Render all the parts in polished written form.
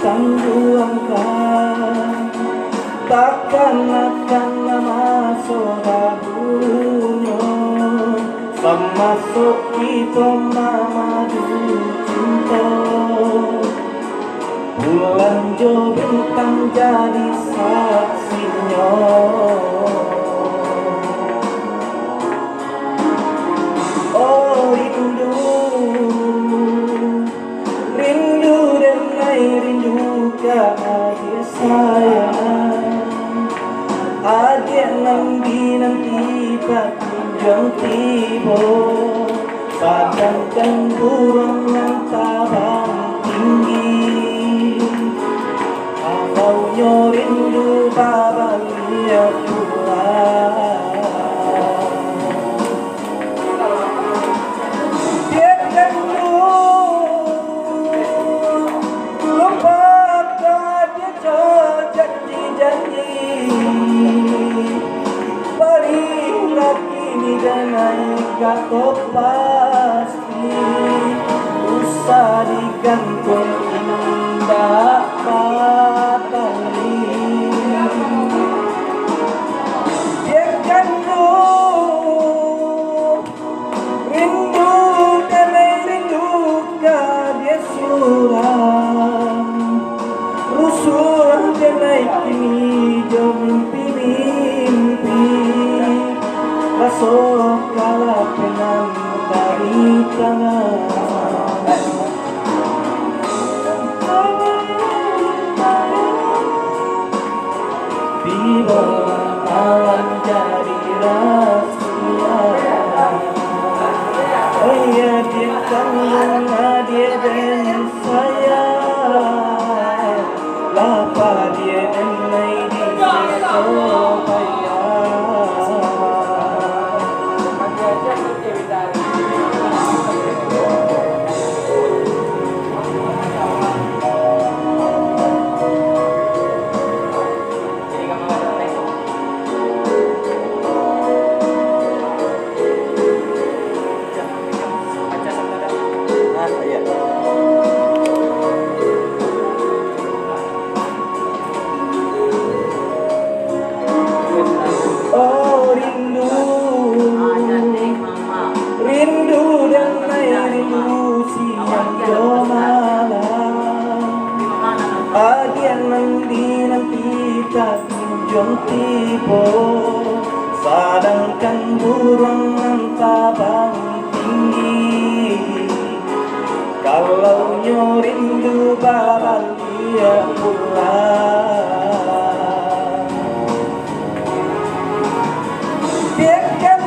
tangguhkan, takkan akan lama dahulunya sama kita madu cinta. Bulan jo bintang jadi saksinya. Oh rindu, rindu dan rindu ke adik sayang. Adik nanti berkunjung tiba, padamkan burung yang tabang tinggi. Kalau rindu bahagia pulang, biarkan lupakan dia janji-janji. Berilah kini dengan kata pasti, usah digantung indah patali. Biarkan rindu dan rindu ke dia suram, rusuh dan kini jauh mimpi-mimpi. Rasuk kalah penang dari tangan. Tiba malam jadi rahasia. Oh ya dia kandung adik dan saya, lapa dia dan lady supaya. Oh rindu, rindu dan rindu siang jo malam. Agian nanti tak kunjung tiba, sedangkan burung yang tabang tinggi. Kalau rindu bahagia pulang, biarkan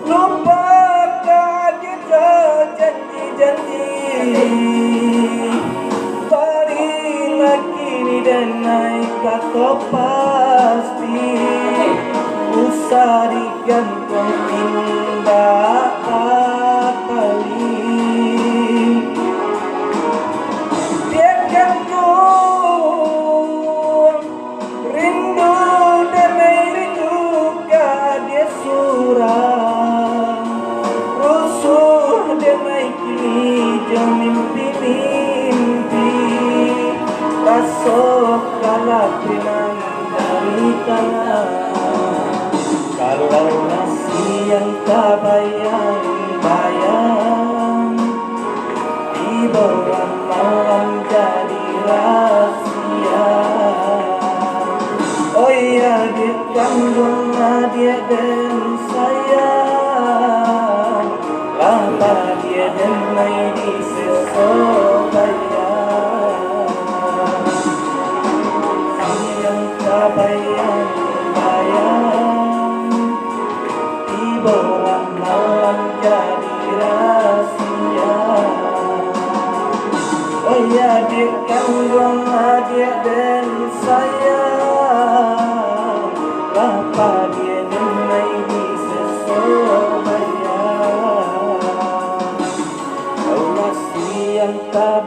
lupakan dia janji-janji. Berilah kini dan naik kata pasti, usah digantung indah patali. Biarkan rindu dan rindu ke dia suram, rusuh dan kini jauh mimpi-mimpi. Rasuk kalah pinang dari tangan. Kalau nasi yang tak bayang-bayang, di bawah malam jadi rahasia. Oh iya dia kandung adik dan sayang, lapa dia dan lady supaya. Yang tak bayang-bayang, di bawah malam jadi rahasia. Oh ya dia kandung adik dan sayang, lapa dia dan lady supaya. Oh masih yang tak